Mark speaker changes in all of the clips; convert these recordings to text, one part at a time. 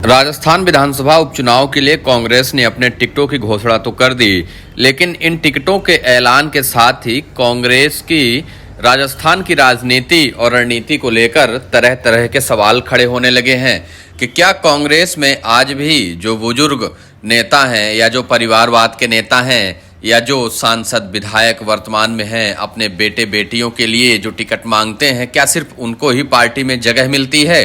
Speaker 1: राजस्थान विधानसभा उपचुनाव के लिए कांग्रेस ने अपने टिकटों की घोषणा तो कर दी, लेकिन इन टिकटों के ऐलान के साथ ही कांग्रेस की राजस्थान की राजनीति और रणनीति को लेकर तरह तरह के सवाल खड़े होने लगे हैं कि क्या कांग्रेस में आज भी जो बुजुर्ग नेता हैं या जो परिवारवाद के नेता हैं या जो सांसद विधायक वर्तमान में हैं अपने बेटे बेटियों के लिए जो टिकट मांगते हैं, क्या सिर्फ उनको ही पार्टी में जगह मिलती है?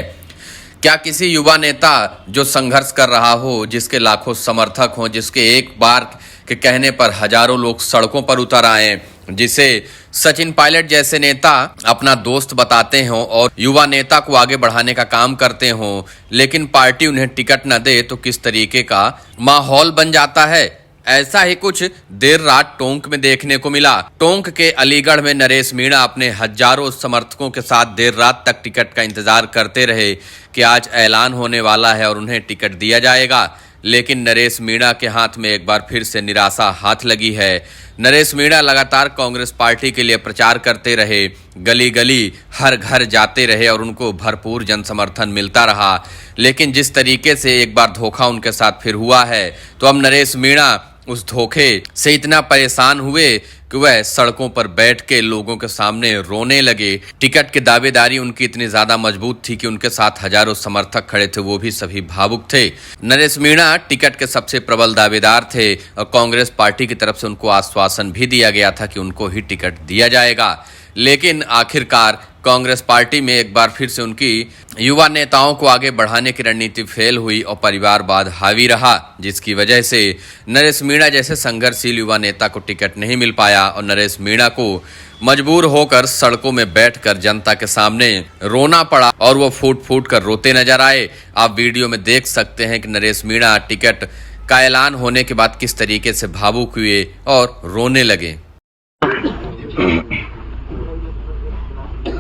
Speaker 1: क्या किसी युवा नेता जो संघर्ष कर रहा हो, जिसके लाखों समर्थक हों, जिसके एक बार के कहने पर हजारों लोग सड़कों पर उतर आए, जिसे सचिन पायलट जैसे नेता अपना दोस्त बताते हों और युवा नेता को आगे बढ़ाने का काम करते हों, लेकिन पार्टी उन्हें टिकट न दे तो किस तरीके का माहौल बन जाता है? ऐसा ही कुछ देर रात टोंक में देखने को मिला। टोंक के अलीगढ़ में नरेश मीणा अपने हजारों समर्थकों के साथ देर रात तक टिकट का इंतजार करते रहे कि आज ऐलान होने वाला है और उन्हें टिकट दिया जाएगा, लेकिन नरेश मीणा के हाथ में एक बार फिर से निराशा हाथ लगी है। नरेश मीणा लगातार कांग्रेस पार्टी के लिए प्रचार करते रहे, गली गली हर घर जाते रहे और उनको भरपूर जन समर्थन मिलता रहा, लेकिन जिस तरीके से एक बार धोखा उनके साथ फिर हुआ है, तो अब नरेश मीणा उस धोखे से इतना परेशान हुए कि वह सड़कों पर बैठ के लोगों के सामने रोने लगे। टिकट की दावेदारी उनकी इतनी ज्यादा मजबूत थी कि उनके साथ हजारों समर्थक खड़े थे, वो भी सभी भावुक थे। नरेश मीणा टिकट के सबसे प्रबल दावेदार थे और कांग्रेस पार्टी की तरफ से उनको आश्वासन भी दिया गया था कि उनको ही टिकट दिया जाएगा, लेकिन आखिरकार कांग्रेस पार्टी में एक बार फिर से उनकी युवा नेताओं को आगे बढ़ाने की रणनीति फेल हुई और परिवारवाद हावी रहा, जिसकी वजह से नरेश मीणा जैसे संघर्षशील युवा नेता को टिकट नहीं मिल पाया और नरेश मीणा को मजबूर होकर सड़कों में बैठकर जनता के सामने रोना पड़ा और वो फूट फूट कर रोते नजर आए। आप वीडियो में देख सकते हैं कि नरेश मीणा टिकट का ऐलान होने के बाद किस तरीके से भावुक हुए और रोने लगे।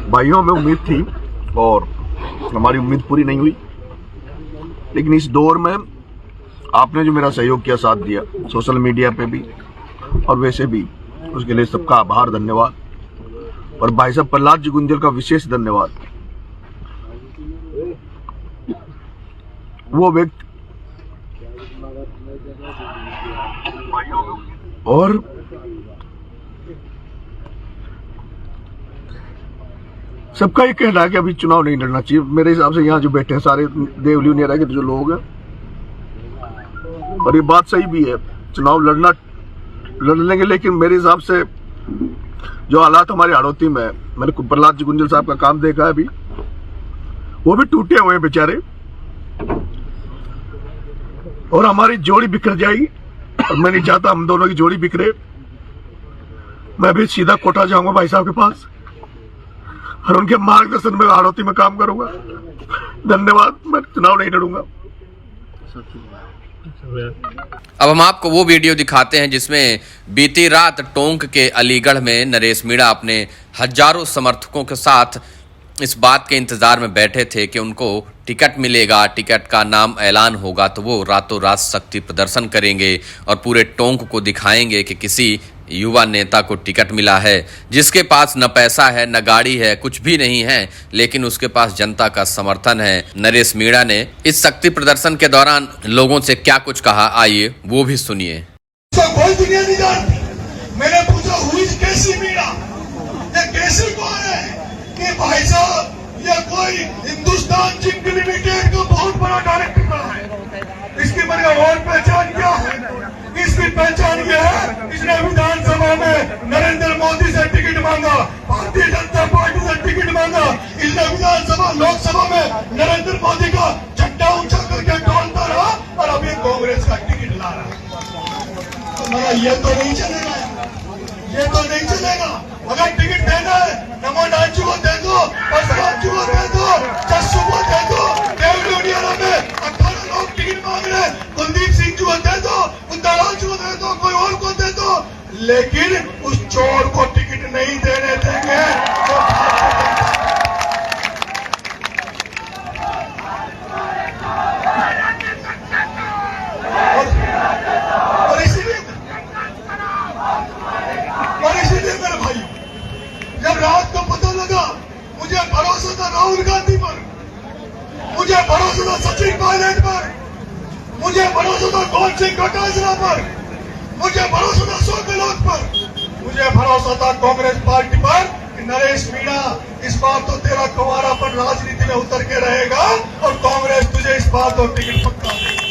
Speaker 2: भाइयों में उम्मीद थी और हमारी उम्मीद पूरी नहीं हुई, लेकिन इस दौर में आपने जो मेरा सहयोग किया, साथ दिया सोशल मीडिया पे भी और वैसे भी, उसके लिए सबका आभार, धन्यवाद। और भाई साहब प्रहलाद जी गुंजल का विशेष धन्यवाद। वो व्यक्ति और सबका ये कहना है कि अभी चुनाव नहीं लड़ना चाहिए। मेरे हिसाब से यहाँ जो बैठे हैं सारे देवली नेरा के जो लोग हैं, और ये बात सही भी है, चुनाव लड़ लेंगे, लेकिन मेरे हिसाब से जो हालात हमारे हाड़ौती में, मैंने प्रहलाद जी गुंजल साहब का काम देखा है अभी, वो भी टूटे हुए हैं बेचारे, और हमारी जोड़ी बिखर जाएगी और मैं नहीं चाहता हम दोनों की जोड़ी बिखरे। मैं भी सीधा कोटा जाऊंगा भाई साहब के पास और उनके मार्गदर्शन में हाड़ौती में काम करूंगा। धन्यवाद। मैं चुनाव नहीं लड़ूंगा।
Speaker 1: अब हम आपको वो वीडियो दिखाते हैं जिसमें बीती रात टोंक के अलीगढ़ में नरेश मीणा अपने हजारों समर्थकों के साथ इस बात के इंतजार में बैठे थे कि उनको टिकट मिलेगा, टिकट का नाम ऐलान होगा तो वो रातों रात शक्ति प्रदर्शन करेंगे और पूरे टोंक को दिखाएंगे कि किसी युवा नेता को टिकट मिला है, जिसके पास न पैसा है, न गाड़ी है, कुछ भी नहीं है, लेकिन उसके पास जनता का समर्थन है। नरेश मीणा ने इस शक्ति प्रदर्शन के दौरान लोगों से क्या कुछ कहा, आइए वो भी सुनिए।
Speaker 3: कोई दुनिया नहीं जानती। मैंने पूछा हुई कैसी मीणा, ये कैसी कौन है? कि भाई साहब ये कोई हिंदुस्तान जिंक लिमिटेड का बहुत बड़ा डायरेक्टर बना है। इसकी मेरी और पहचान क्या है? इसकी पहचान ये है, इसने विधानसभा में नरेंद्र मोदी से टिकट मांगा, भारतीय जनता पार्टी से टिकट मांगा, इसने विधानसभा लोकसभा में नरेंद्र मोदी का झंडा ऊंचा करके डोलता रहा और अभी कांग्रेस का टिकट ला रहा है। तो मेरा ये तो नहीं चलेगा, ये तो नहीं चलेगा। अगर टिकट देना है, नमो नाचू को दे दो, परसराजू को दे दो, जस्सू को दे दो, देवलूनियाना में 18 लोग टिकट मांग रहे, कुलदीप सिंह जी को दे दो, उदयराजू को दे दो, कोई और को दे दो, लेकिन उस चोर को टिकट नहीं देने देंगे। और इसीलिए मेरे भाई, जब रात को पता लगा, मुझे भरोसा था राहुल गांधी पर, मुझे भरोसा था सचिन पायलट पर, मुझे भरोसा था कौन सिंह डोटासरा पर, मुझे भरोसा था अशोक गहलोत पर, मुझे भरोसा था कांग्रेस पार्टी पर कि नरेश मीणा इस बार तो तेरा कुंवारापन राजनीति में उतर के रहेगा और कांग्रेस तुझे इस बार तो टिकट पक्का देगी।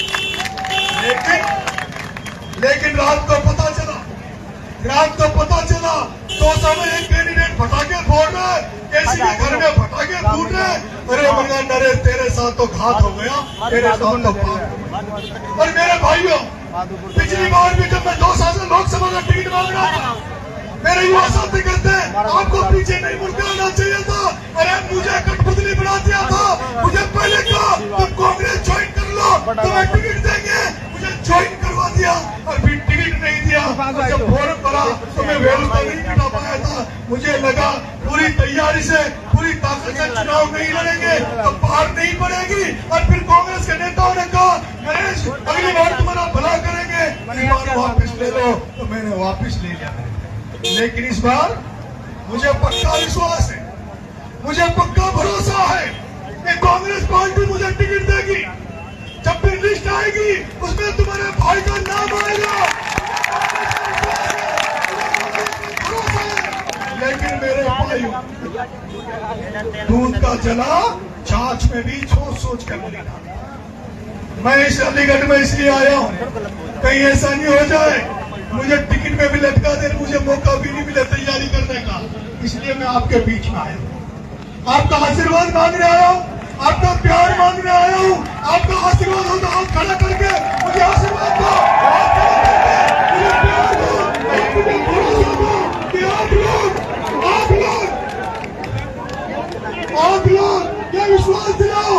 Speaker 3: लेकिन रात को पता चला तो समय एक कैंडिडेट फटाके फोड़ रहा है, किसी के घर में फटाके फूट रहे हैं। अरे मगर नरेश तेरे साथ तो घात हो गया, तेरे साथ तो पाप हो गया। और मेरे भाइयों, पिछली बार भी जब मैं 2 साल से लोकसभा का टिकट मांग रहा था, मेरे युवा साथी कहते हैं आपको पीछे नहीं मुड़ के आना चाहिए था। अरे मुझे कठपुतली बना दिया था, मुझे पहले कहा तुम कांग्रेस ज्वाइन कर लो, तुम्हें टिकट देंगे, मुझे ज्वाइन करवा दिया और फिर टिकट नहीं दिया। और जब फॉर्म भरा तो मैं वेलुता नहीं बिठा पाया था। मुझे लगा पूरी तैयारी से, पूरी ताकत से चुनाव नहीं लड़ेंगे तो पार नहीं पड़ेगी। और फिर कांग्रेस के नेताओं ने कहा नरेश अगली बार तुम्हारा भला करेंगे, इस बार वापिस ले लो, तो मैंने वापिस ले लिया। लेकिन इस बार मुझे पक्का विश्वास है, मुझे पक्का भरोसा है कि कांग्रेस पार्टी मुझे टिकट देगी। जब भी लिस्ट आएगी उसमें तुम्हारे भाई का नाम आएगा। लेकिन मेरे भाइयों, दूध का जला छाछ में भी सोच कर मिलेगा। मैं इस अलीगढ़ में इसलिए आया हूँ कहीं ऐसा नहीं हो जाए मुझे टिकट में भी लटका दे, मुझे मौका भी नहीं मिले तैयारी करने का। इसलिए मैं आपके बीच में आया हूँ, आपका आशीर्वाद मांगने आया हूँ, आपका प्यार मांगने आया हूँ। आपका आशीर्वाद हो तो आप खड़ा करके मुझे आशीर्वाद दो, मुझे प्यार दो, मुझे भरोसा दो कि आप लोग ये विश्वास दिलाओ।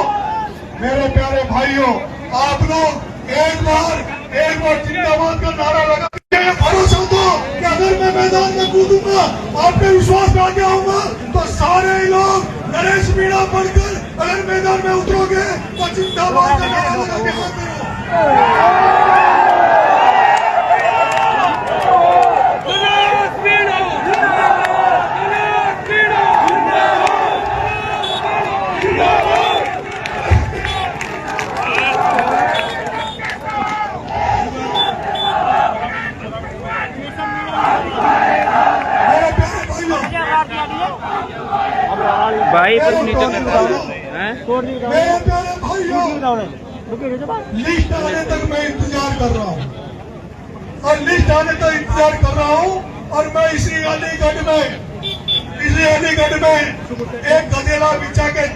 Speaker 3: मेरे प्यारे भाइयों, आप लोग एक बार जिंदाबाद का नारा लगा भरोसा दो कि अगर मैं मैदान में कूदूंगा, आपके विश्वास में आगे आऊंगा तो सारे लोग नरेश मीणा बनकर अगर मैदान में उतरोगे तो जिंदाबाद का नारा लगा के हाथ करो।
Speaker 4: भाई बस नीचे कर
Speaker 3: मेरे प्यारे भाइयों, लिस्ट आने तक मैं इंतजार कर रहा हूँ और लिस्ट आने तक इंतजार कर रहा हूँ। और मैं इसी अलीगढ़ में एक गधेला बिछा के